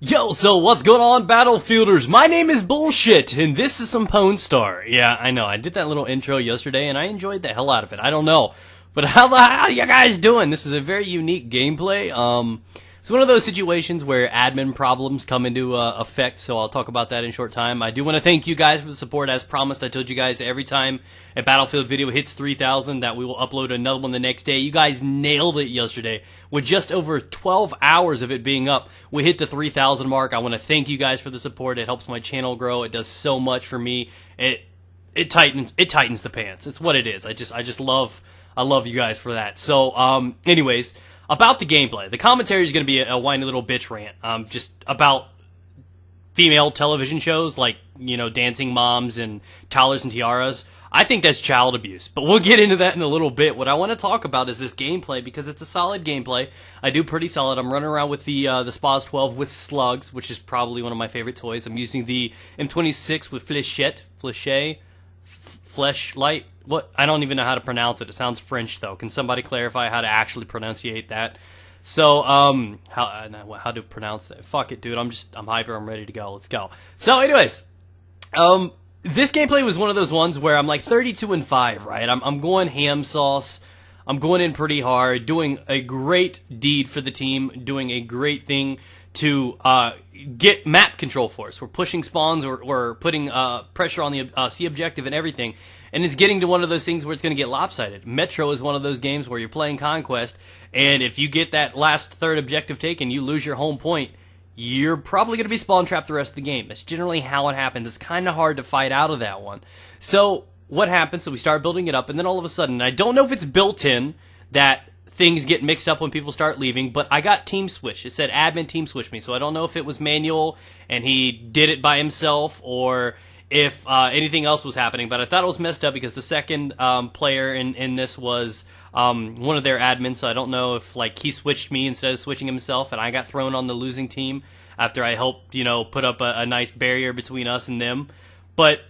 Yo, so what's going on, Battlefielders? My name is Bullshit, and this is some Pwn Star. Yeah, I know, I did that little intro yesterday, and I enjoyed the hell out of it. I don't know, but how you guys doing? This is a very unique gameplay. It's one of those situations where admin problems come into effect, so I'll talk about that in a short time. I do want to thank you guys for the support. As promised, I told you guys every time a Battlefield video hits 3,000 that we will upload another one the next day. You guys nailed it yesterday. With just over 12 hours of it being up, we hit the 3,000 mark. I want to thank you guys for the support. It helps my channel grow. It does so much for me. It tightens the pants. It's what it is. I love you guys for that. So, anyways, about the gameplay, the commentary is going to be a whiny little bitch rant, just about female television shows like, you know, Dancing Moms and Toddlers and Tiaras. I think that's child abuse, but we'll get into that in a little bit. What I want to talk about is this gameplay, because it's a solid gameplay. I do pretty solid. I'm running around with the Spas 12 with slugs, which is probably one of my favorite toys. I'm using the M26 with fleshlight. What? I don't even know how to pronounce it. It sounds French, though. Can somebody clarify how to actually pronunciate that? So, how to pronounce that? Fuck it, dude. I'm hyper. I'm ready to go. Let's go. So, anyways, this gameplay was one of those ones where I'm like 32-5, right? I'm going ham sauce. I'm going in pretty hard, doing a great deed for the team, doing a great thing to get map control for us. We're pushing spawns, we're putting pressure on the C objective and everything, and it's getting to one of those things where it's going to get lopsided. Metro is one of those games where you're playing Conquest, and if you get that last third objective taken, you lose your home point, you're probably going to be spawn trapped the rest of the game. That's generally how it happens. It's kind of hard to fight out of that one. So what happens? So we start building it up, and then all of a sudden, I don't know if it's built in that things get mixed up when people start leaving, but I got team switch. It said admin team switch me, so I don't know if it was manual and he did it by himself or if anything else was happening, but I thought it was messed up because the second player in this was one of their admins, so I don't know if like he switched me instead of switching himself and I got thrown on the losing team after I helped, you know, put up a nice barrier between us and them. But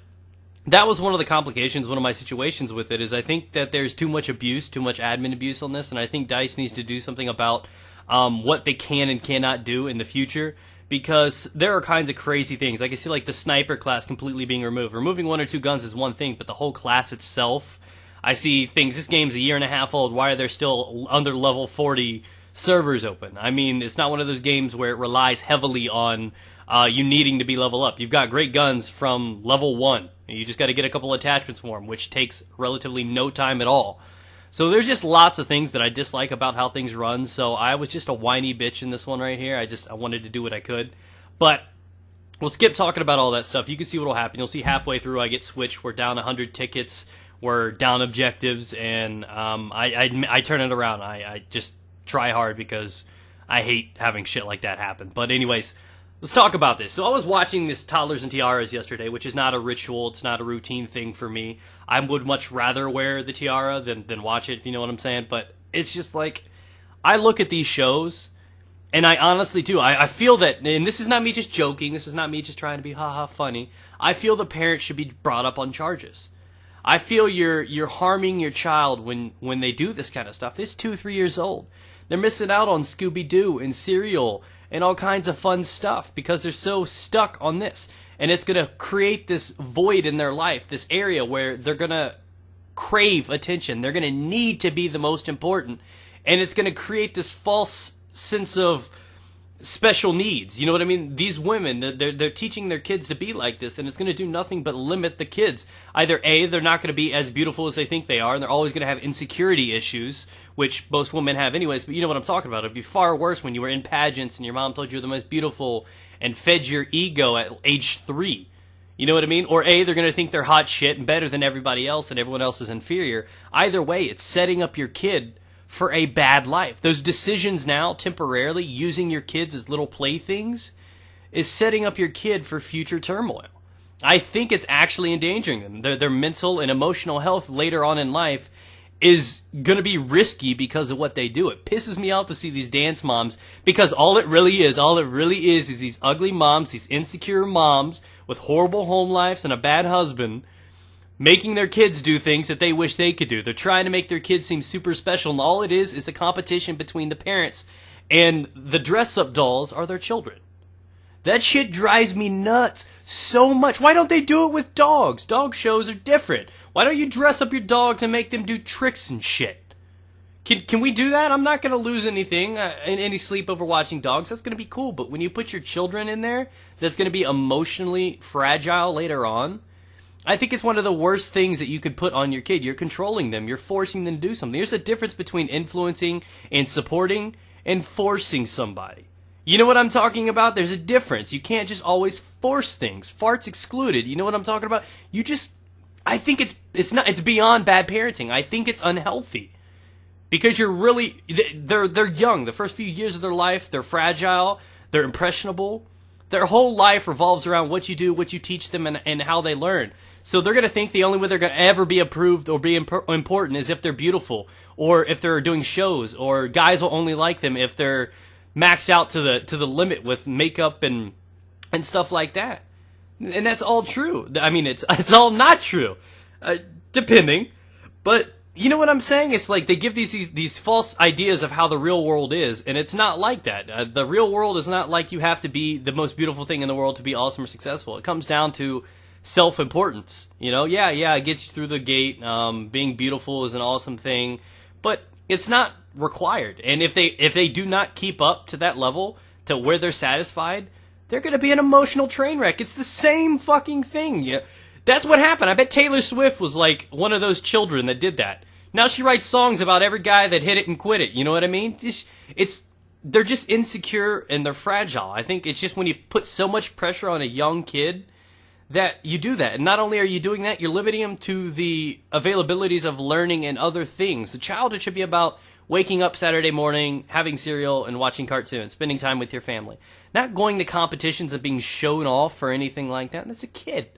that was one of the complications, one of my situations with it, is I think that there's too much abuse, too much admin abuse on this, and I think DICE needs to do something about what they can and cannot do in the future, because there are kinds of crazy things. I can see like the sniper class completely being removed. Removing one or two guns is one thing, but the whole class itself, I see things, this game's a year and a half old, why are there still under level 40 servers open? I mean, it's not one of those games where it relies heavily on you needing to be level up. You've got great guns from level 1. You just got to get a couple attachments for them, which takes relatively no time at all. So there's just lots of things that I dislike about how things run, so I was just a whiny bitch in this one right here. I wanted to do what I could. But we'll skip talking about all that stuff. You can see what will happen. You'll see halfway through I get switched. We're down 100 tickets. We're down objectives, and I turn it around. I just try hard because I hate having shit like that happen. But anyways, let's talk about this. So I was watching this Toddlers and Tiaras yesterday, which is not a ritual. It's not a routine thing for me. I would much rather wear the tiara than watch it, if you know what I'm saying. But it's just like, I look at these shows, and I honestly do. I feel that, and this is not me just joking. This is not me just trying to be ha-ha funny. I feel the parents should be brought up on charges. I feel you're harming your child when they do this kind of stuff. It's 2-3 years old. They're missing out on Scooby-Doo and cereal and all kinds of fun stuff because they're so stuck on this. And it's going to create this void in their life, this area where they're going to crave attention. They're going to need to be the most important. And it's going to create this false sense of special needs. You know what I mean? These women, they're teaching their kids to be like this, and it's going to do nothing but limit the kids. Either A, they're not going to be as beautiful as they think they are, and they're always going to have insecurity issues, which most women have anyways, but you know what I'm talking about. It'd be far worse when you were in pageants and your mom told you were the most beautiful and fed your ego at age 3. You know what I mean? Or A, they're going to think they're hot shit and better than everybody else and everyone else is inferior. Either way, it's setting up your kid for a bad life. Those decisions now, temporarily, using your kids as little playthings, is setting up your kid for future turmoil. I think it's actually endangering them. Their mental and emotional health later on in life is going to be risky because of what they do. It pisses me off to see these dance moms, because all it really is these ugly moms, these insecure moms with horrible home lives and a bad husband, making their kids do things that they wish they could do. They're trying to make their kids seem super special, and all it is a competition between the parents, and the dress-up dolls are their children. That shit drives me nuts so much. Why don't they do it with dogs? Dog shows are different. Why don't you dress up your dog to make them do tricks and shit? Can we do that? I'm not going to lose anything in any sleep over watching dogs. That's going to be cool. But when you put your children in there, that's going to be emotionally fragile later on. I think it's one of the worst things that you could put on your kid. You're controlling them. You're forcing them to do something. There's a difference between influencing and supporting and forcing somebody. You know what I'm talking about? There's a difference. You can't just always force things. Farts excluded. You know what I'm talking about? I think it's beyond bad parenting. I think it's unhealthy. Because they're young. The first few years of their life, they're fragile, they're impressionable. Their whole life revolves around what you do, what you teach them, and how they learn. So they're going to think the only way they're going to ever be approved or be important is if they're beautiful, or if they're doing shows, or guys will only like them if they're maxed out to the limit with makeup and stuff like that. And that's all true. I mean, it's all not true, depending, but. You know what I'm saying? It's like they give these false ideas of how the real world is, and it's not like that. The real world is not like you have to be the most beautiful thing in the world to be awesome or successful. It comes down to self-importance. You know, yeah, it gets you through the gate. Being beautiful is an awesome thing, but it's not required. And if they do not keep up to that level, to where they're satisfied, they're going to be an emotional train wreck. It's the same fucking thing. Yeah. That's what happened. I bet Taylor Swift was like one of those children that did that. Now she writes songs about every guy that hit it and quit it. You know what I mean? They're just insecure and they're fragile. I think it's just when you put so much pressure on a young kid that you do that. And not only are you doing that, you're limiting them to the availabilities of learning and other things. The childhood should be about waking up Saturday morning, having cereal, and watching cartoons, spending time with your family. Not going to competitions and being shown off or anything like that. That's a kid.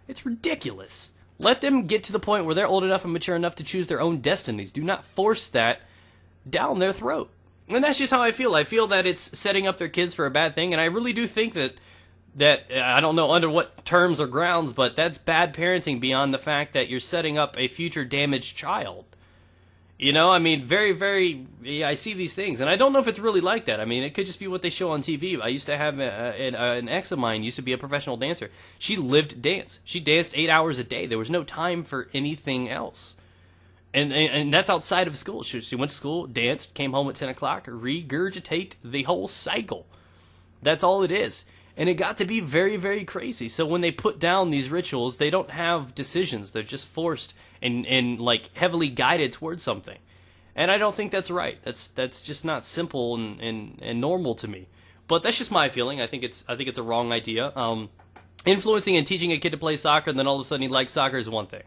It's ridiculous. Let them get to the point where they're old enough and mature enough to choose their own destinies. Do not force that down their throat. And that's just how I feel. I feel that it's setting up their kids for a bad thing, and I really do think that I don't know under what terms or grounds, but that's bad parenting beyond the fact that you're setting up a future damaged child. You know, I mean, very, very, yeah, I see these things, and I don't know if it's really like that. I mean, it could just be what they show on TV. I used to have an ex of mine used to be a professional dancer. She lived dance. She danced 8 hours a day. There was no time for anything else. And that's outside of school. She went to school, danced, came home at 10 o'clock, regurgitate the whole cycle. That's all it is. And it got to be very, very crazy. So when they put down these rituals, they don't have decisions. They're just forced and like heavily guided towards something. And I don't think that's right. That's just not simple and normal to me. But that's just my feeling. I think it's a wrong idea. Influencing and teaching a kid to play soccer and then all of a sudden he likes soccer is one thing.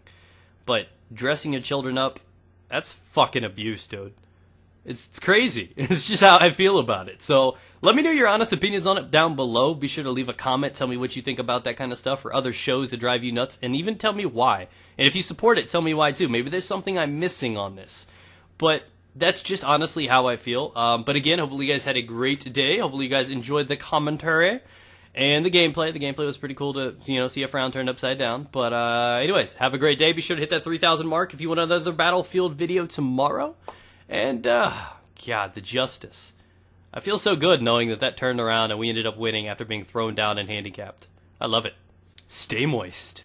But dressing your children up, that's fucking abuse, dude. It's crazy. It's just how I feel about it. So let me know your honest opinions on it down below. Be sure to leave a comment. Tell me what you think about that kind of stuff or other shows that drive you nuts. And even tell me why. And if you support it, tell me why too. Maybe there's something I'm missing on this. But that's just honestly how I feel. But again, hopefully you guys had a great day. Hopefully you guys enjoyed the commentary and the gameplay. The gameplay was pretty cool to, see a frown turned upside down. But anyways, have a great day. Be sure to hit that 3,000 mark if you want another Battlefield video tomorrow. And, God, the justice. I feel so good knowing that turned around and we ended up winning after being thrown down and handicapped. I love it. Stay moist.